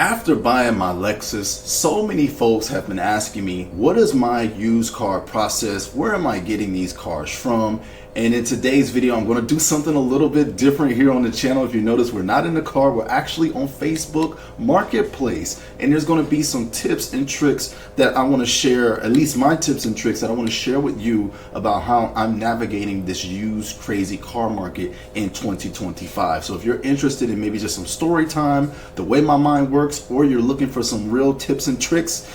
After buying my Lexus, so many folks have been asking me, what is my used car process? Where am I getting these cars from? And in today's video, I'm going to do something a little bit different here on the channel. If you notice, we're not in the car, we're actually on Facebook Marketplace. And there's going to be some tips and tricks that I want to share, at least my tips and tricks that I want to share with you about how I'm navigating this used crazy car market in 2025. So if you're interested in maybe just some story time, the way my mind works, or you're looking for some real tips and tricks,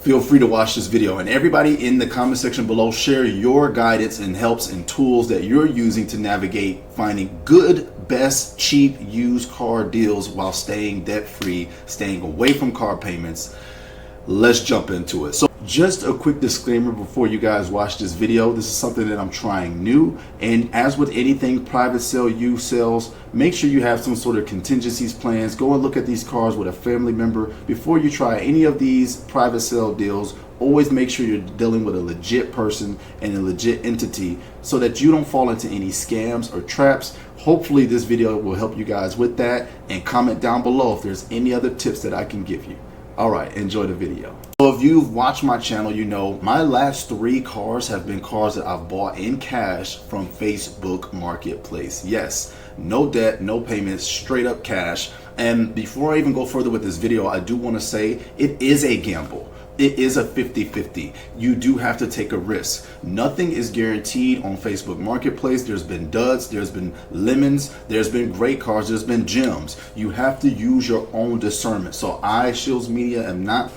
feel free to watch this video. And everybody in the comment section below, share your guidance and helps and tools that you're using to navigate finding good, best, cheap used car deals while staying debt free, staying away from car payments. Let's jump into it. So just a quick disclaimer before you guys watch this video. This is something that I'm trying new, and as with anything private sale, used sales, make sure you have some sort of contingencies plans. Go and look at these cars with a family member before you try any of these private sale deals. Always make sure you're dealing with a legit person and a legit entity so that you don't fall into any scams or traps. Hopefully this video will help you guys with that, and comment down below if there's any other tips that I can give you. All right, enjoy the video. So if you've watched my channel, you know my last 3 cars have been cars that I've bought in cash from Facebook Marketplace. Yes, no debt, no payments, straight up cash. And before I even go further with this video, I do want to say it is a gamble. It is a 50-50. You do have to take a risk. Nothing is guaranteed on Facebook Marketplace. There's been duds, there's been lemons, there's been great cars, there's been gems. You have to use your own discernment. So I, Shields Media, am not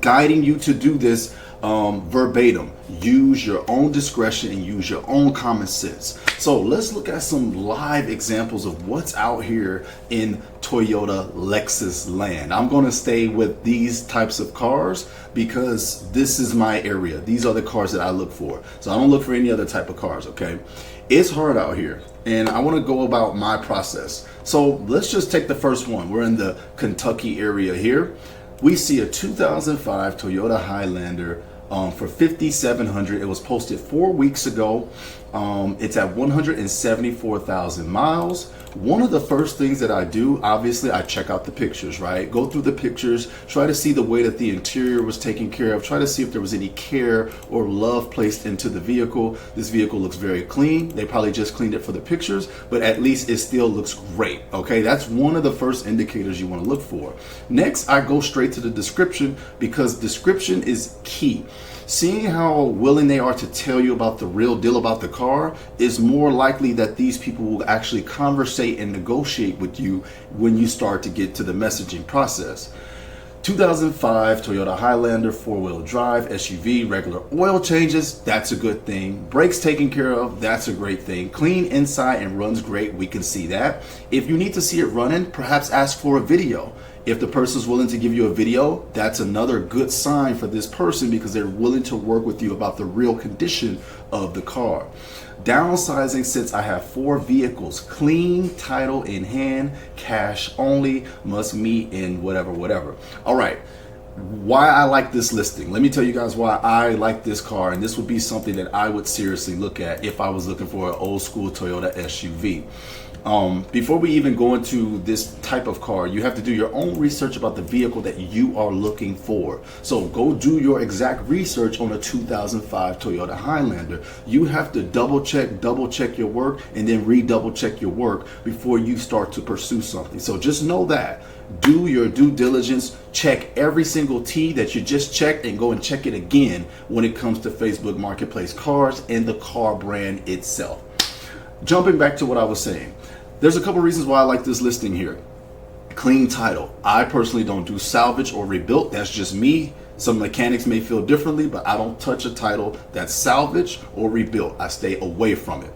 guiding you to do this verbatim. Use your own discretion and use your own common sense. So let's look at some live examples of what's out here in Toyota Lexus land. I'm going to stay with these types of cars because this is my area. These are the cars that I look for. So I don't look for any other type of cars, okay? It's hard out here, and I want to go about my process. So let's just take the first one. We're in the Kentucky area here. We see a 2005 Toyota Highlander for $5,700. It was posted 4 weeks ago. It's at 174,000 miles. One of the first things that I do, obviously, I check out the pictures, right? Go through the pictures, try to see the way that the interior was taken care of, try to see if there was any care or love placed into the vehicle. This vehicle looks very clean. They probably just cleaned it for the pictures, but at least it still looks great, okay? That's one of the first indicators you want to look for. Next, I go straight to the description because description is key. Seeing how willing they are to tell you about the real deal about the car is more likely that these people will actually conversate and negotiate with you when you start to get to the messaging process. 2005 Toyota Highlander 4-wheel drive SUV, regular oil changes, that's a good thing. Brakes taken care of, that's a great thing. Clean inside and runs great, we can see that. If you need to see it running, perhaps ask for a video. If the person's willing to give you a video, that's another good sign for this person because they're willing to work with you about the real condition of the car. Downsizing, since I have 4 vehicles, clean, title in hand, cash only, must meet in whatever. All right, why I like this listing. Let me tell you guys why I like this car, and this would be something that I would seriously look at if I was looking for an old school Toyota SUV. Before we even go into this type of car, you have to do your own research about the vehicle that you are looking for. So go do your exact research on a 2005 Toyota Highlander. You have to double check your work, and then redouble check your work before you start to pursue something. So just know that. Do your due diligence, check every single T that you just checked, and go and check it again when it comes to Facebook Marketplace cars and the car brand itself. Jumping back to what I was saying, there's a couple reasons why I like this listing here. Clean title. I personally don't do salvage or rebuilt. That's just me. Some mechanics may feel differently, but I don't touch a title that's salvage or rebuilt. I stay away from it.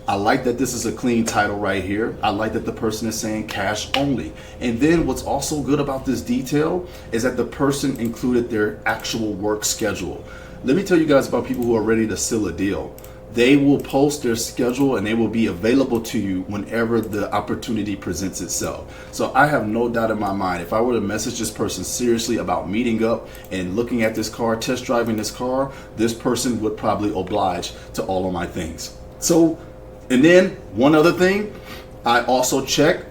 I like that this is a clean title right here. I like that the person is saying cash only. And then what's also good about this detail is that the person included their actual work schedule. Let me tell you guys about people who are ready to seal a deal. They will post their schedule and they will be available to you whenever the opportunity presents itself. So I have no doubt in my mind, if I were to message this person seriously about meeting up and looking at this car, test driving this car, this person would probably oblige to all of my things. So, and then one other thing, I also check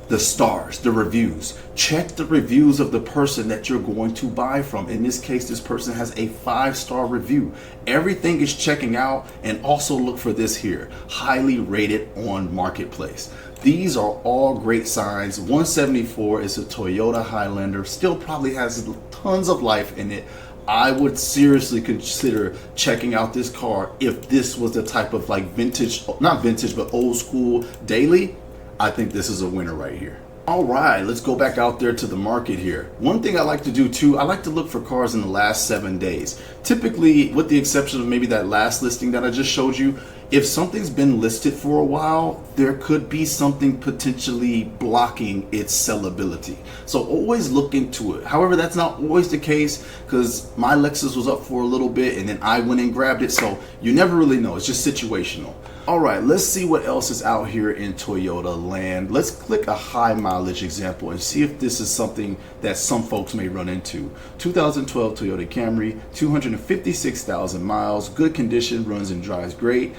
the stars, the reviews. Check the reviews of the person that you're going to buy from. In this case, this person has a 5-star review. Everything is checking out. And also look for this here, highly rated on Marketplace. These are all great signs. 174 is a Toyota Highlander, still probably has tons of life in it. I would seriously consider checking out this car if this was the type of like vintage, not vintage, but old school daily. I think this is a winner right here. All right, let's go back out there to the market here. One thing I like to do too, I like to look for cars in the last 7 days. Typically, with the exception of maybe that last listing that I just showed you, if something's been listed for a while, there could be something potentially blocking its sellability. So always look into it. However, that's not always the case because my Lexus was up for a little bit and then I went and grabbed it. So you never really know. It's just situational. All right, let's see what else is out here in Toyota land. Let's click a high mileage example and see if this is something that some folks may run into. 2012 Toyota Camry, 256,000 miles, good condition, runs and drives great.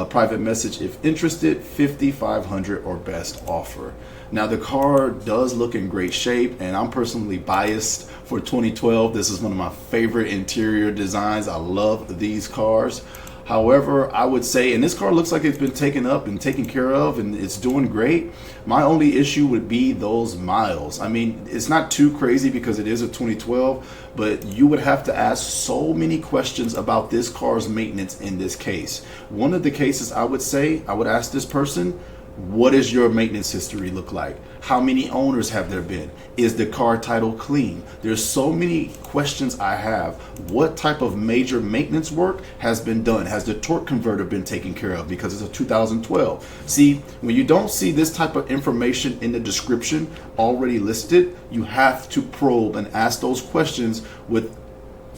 Private message if interested, 5,500 or best offer. Now the car does look in great shape and I'm personally biased for 2012. This is one of my favorite interior designs. I love these cars. However, I would say, and this car looks like it's been taken up and taken care of and it's doing great. My only issue would be those miles. I mean, it's not too crazy because it is a 2012, but you would have to ask so many questions about this car's maintenance in this case. One of the cases I would say, I would ask this person, what does your maintenance history look like? How many owners have there been? Is the car title clean? There's so many questions I have. What type of major maintenance work has been done? Has the torque converter been taken care of because it's a 2012? See, when you don't see this type of information in the description already listed, you have to probe and ask those questions with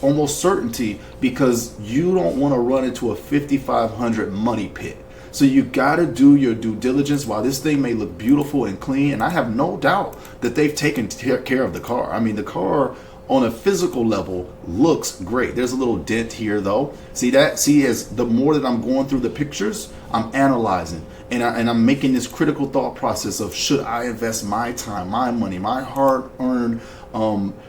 almost certainty because you don't want to run into a 5,500 money pit. So you gotta do your due diligence. While this thing may look beautiful and clean, and I have no doubt that they've taken care of the car. I mean, the car on a physical level looks great. There's a little dent here though. See that? See, as the more that I'm going through the pictures, I'm analyzing and I'm making this critical thought process of should I invest my time, my money, my hard-earned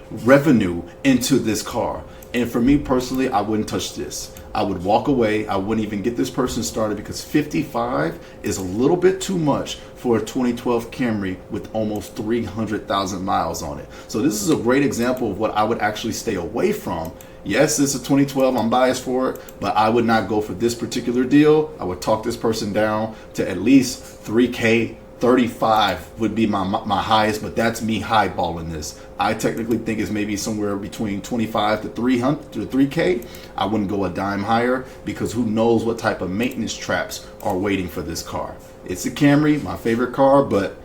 revenue into this car? And for me personally, I wouldn't touch this. I would walk away. I wouldn't even get this person started because 55 is a little bit too much for a 2012 Camry with almost 300,000 miles on it. So this is a great example of what I would actually stay away from. Yes, it's a 2012, I'm biased for it, but I would not go for this particular deal. I would talk this person down to at least 3K. 35 would be my highest, but that's me highballing this. I technically think it's maybe somewhere between 25 to 300 to 3K. I wouldn't go a dime higher because who knows what type of maintenance traps are waiting for this car. It's a Camry, my favorite car, but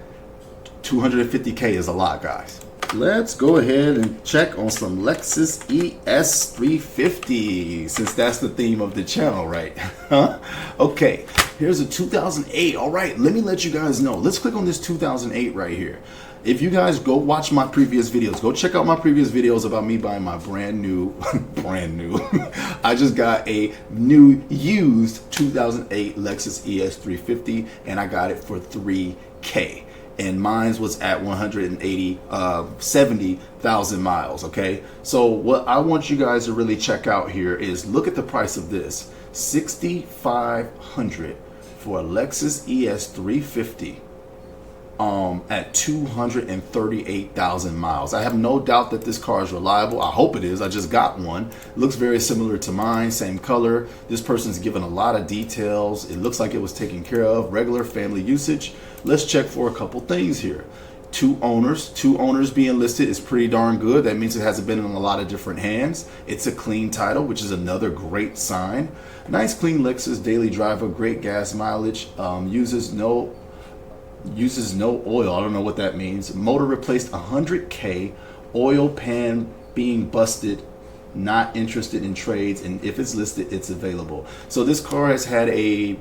250K is a lot, guys. Let's go ahead and check on some Lexus ES 350 since that's the theme of the channel, right? Okay, here's a 2008. All right, let me let you guys know. Let's click on this 2008 right here. If you guys go watch my previous videos, go check out my previous videos about me buying my brand new, I just got a new used 2008 Lexus ES 350 and I got it for 3K. And mine was at 70,000 miles. Okay, so what I want you guys to really check out here is look at the price of this, 6,500 for a Lexus ES 350 at 238,000 miles. I have no doubt that this car is reliable. I hope it is. I just got one. It looks very similar to mine, same color. This person's given a lot of details. It looks like it was taken care of, regular family usage. Let's check for a couple things here. Two owners being listed is pretty darn good. That means it hasn't been in a lot of different hands. It's a clean title, which is another great sign. Nice clean Lexus, daily driver, great gas mileage, uses no oil. I don't know what that means. Motor replaced 100K, oil pan being busted, not interested in trades, and if it's listed, it's available. So this car has had a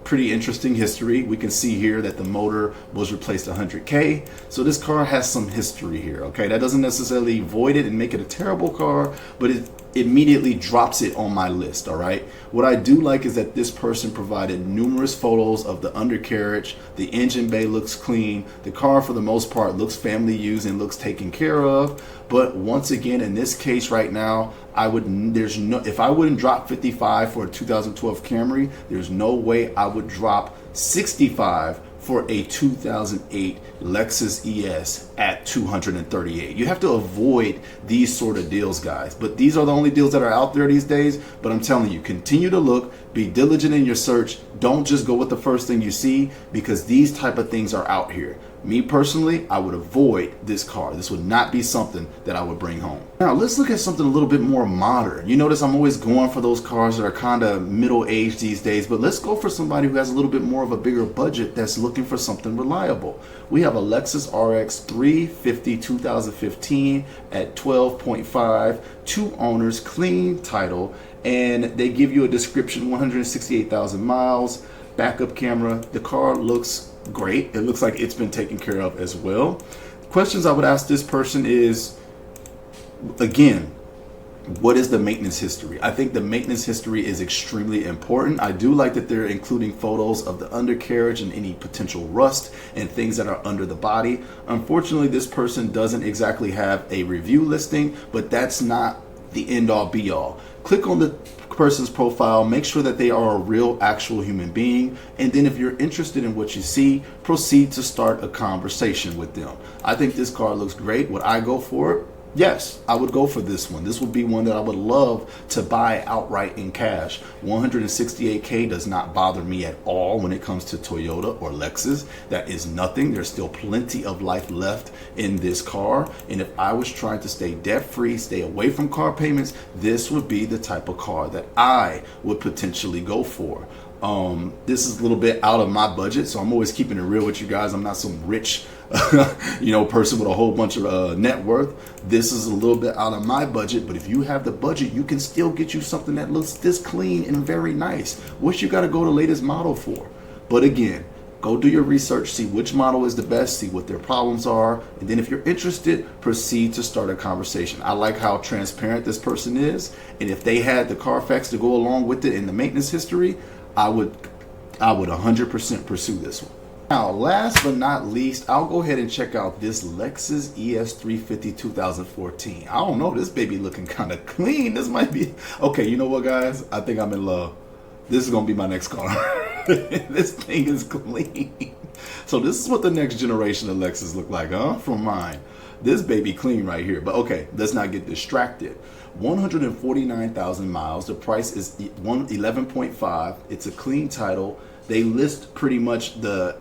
pretty interesting history. We can see here that the motor was replaced 100K. So this car has some history here. Okay, that doesn't necessarily void it and make it a terrible car, but immediately drops it on my list. All right, what I do like is that this person provided numerous photos of the undercarriage. The engine bay looks clean. The car for the most part looks family used and looks taken care of. But once again, in this case right now, if I wouldn't drop 55 for a 2012 Camry, there's no way I would drop 65 for a 2008 Lexus ES at 238. You have to avoid these sort of deals, guys. But these are the only deals that are out there these days. But I'm telling you, continue to look, be diligent in your search. Don't just go with the first thing you see, because these type of things are out here. Me personally, I would avoid this car. This would not be something that I would bring home. Now let's look at something a little bit more modern. You notice I'm always going for those cars that are kind of middle-aged these days, but let's go for somebody who has a little bit more of a bigger budget that's looking for something reliable. We have a Lexus RX 350 2015 at 12.5, 2 owners, clean title, and they give you a description: 168,000 miles, backup camera. The car looks great. It looks like it's been taken care of as well. Questions I would ask this person is, again, what is the maintenance history? I think the maintenance history is extremely important. I do like that they're including photos of the undercarriage and any potential rust and things that are under the body. Unfortunately, this person doesn't exactly have a review listing, but that's not the end all be all. Click on the person's profile, make sure that they are a real actual human being, and then if you're interested in what you see, proceed to start a conversation with them. I think this car looks great. Would I go for it? Yes, I would go for this one. This would be one that I would love to buy outright in cash. 168K does not bother me at all when it comes to Toyota or Lexus. That is nothing. There's still plenty of life left in this car. And if I was trying to stay debt-free, stay away from car payments, this would be the type of car that I would potentially go for. This is a little bit out of my budget, so I'm always keeping it real with you guys. I'm not some rich person with a whole bunch of net worth. This is a little bit out of my budget, but if you have the budget, you can still get you something that looks this clean and very nice. What you got to go to latest model for? But again, go do your research, see which model is the best, see what their problems are, and then if you're interested, proceed to start a conversation. I like how transparent this person is, and if they had the Carfax to go along with it in the maintenance history, I would 100% pursue this one. Now, last but not least, I'll go ahead and check out this Lexus ES 350 2014. I don't know, this baby looking kind of clean. This might be, okay, you know what, guys? I think I'm in love. This is going to be my next car. This thing is clean. So this is what the next generation of Lexus look like, huh? From mine. This baby clean right here. But okay, let's not get distracted. 149,000 miles. The price is 11.5. It's a clean title. They list pretty much the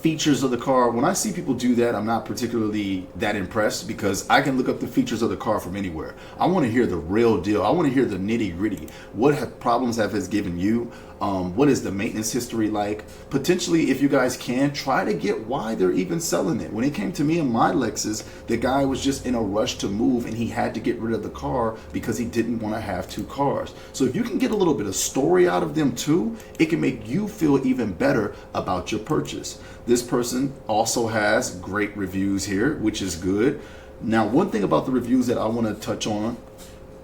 features of the car. When I see people do that, I'm not particularly that impressed, because I can look up the features of the car from anywhere. I want to hear the real deal. I want to hear the nitty gritty. What problems have it given you? What is the maintenance history like? Potentially, if you guys can, try to get why they're even selling it. When it came to me and my Lexus, the guy was just in a rush to move and he had to get rid of the car because he didn't want to have 2 cars. So if you can get a little bit of story out of them too, it can make you feel even better about your purchase. This person also has great reviews here, which is good. Now, one thing about the reviews that I want to touch on,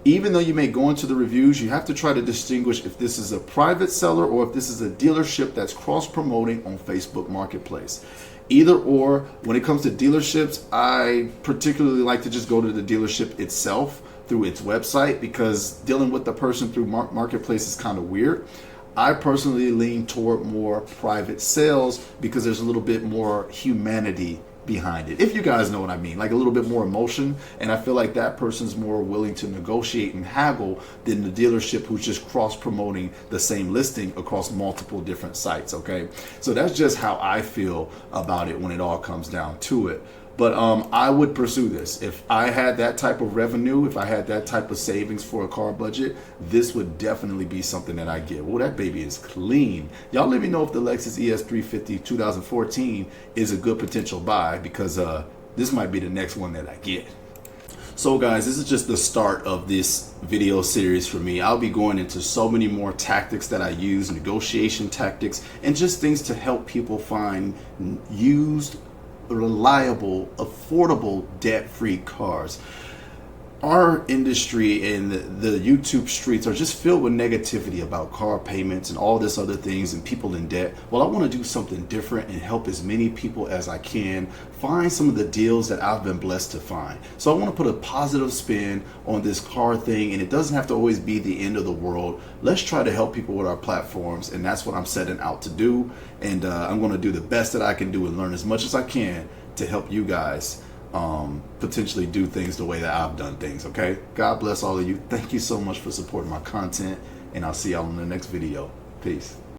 even though you may go into the reviews, you have to try to distinguish if this is a private seller or if this is a dealership that's cross-promoting on Facebook Marketplace. Either or, when it comes to dealerships, I particularly like to just go to the dealership itself through its website, because dealing with the person through Marketplace is kind of weird. I personally lean toward more private sales because there's a little bit more humanity behind it, if you guys know what I mean, like a little bit more emotion, and I feel like that person's more willing to negotiate and haggle than the dealership who's just cross-promoting the same listing across multiple different sites. Okay, so that's just how I feel about it when it all comes down to it. But I would pursue this. If I had that type of revenue, if I had that type of savings for a car budget, this would definitely be something that I get. Well, that baby is clean. Y'all let me know if the Lexus ES 350 2014 is a good potential buy, because this might be the next one that I get. So guys, this is just the start of this video series for me. I'll be going into so many more tactics that I use, negotiation tactics, and just things to help people find used, reliable, affordable, debt-free cars. our industry and the YouTube streets are just filled with negativity about car payments and all this other things and people in debt. Well, I want to do something different and help as many people as I can find some of the deals that I've been blessed to find. So I want to put a positive spin on this car thing, and it doesn't have to always be the end of the world. Let's try to help people with our platforms, and that's what I'm setting out to do. And I'm going to do the best that I can do and learn as much as I can to help you guys potentially do things the way that I've done things. Okay, God bless all of you. Thank you so much for supporting my content, and I'll see y'all in the next video. Peace.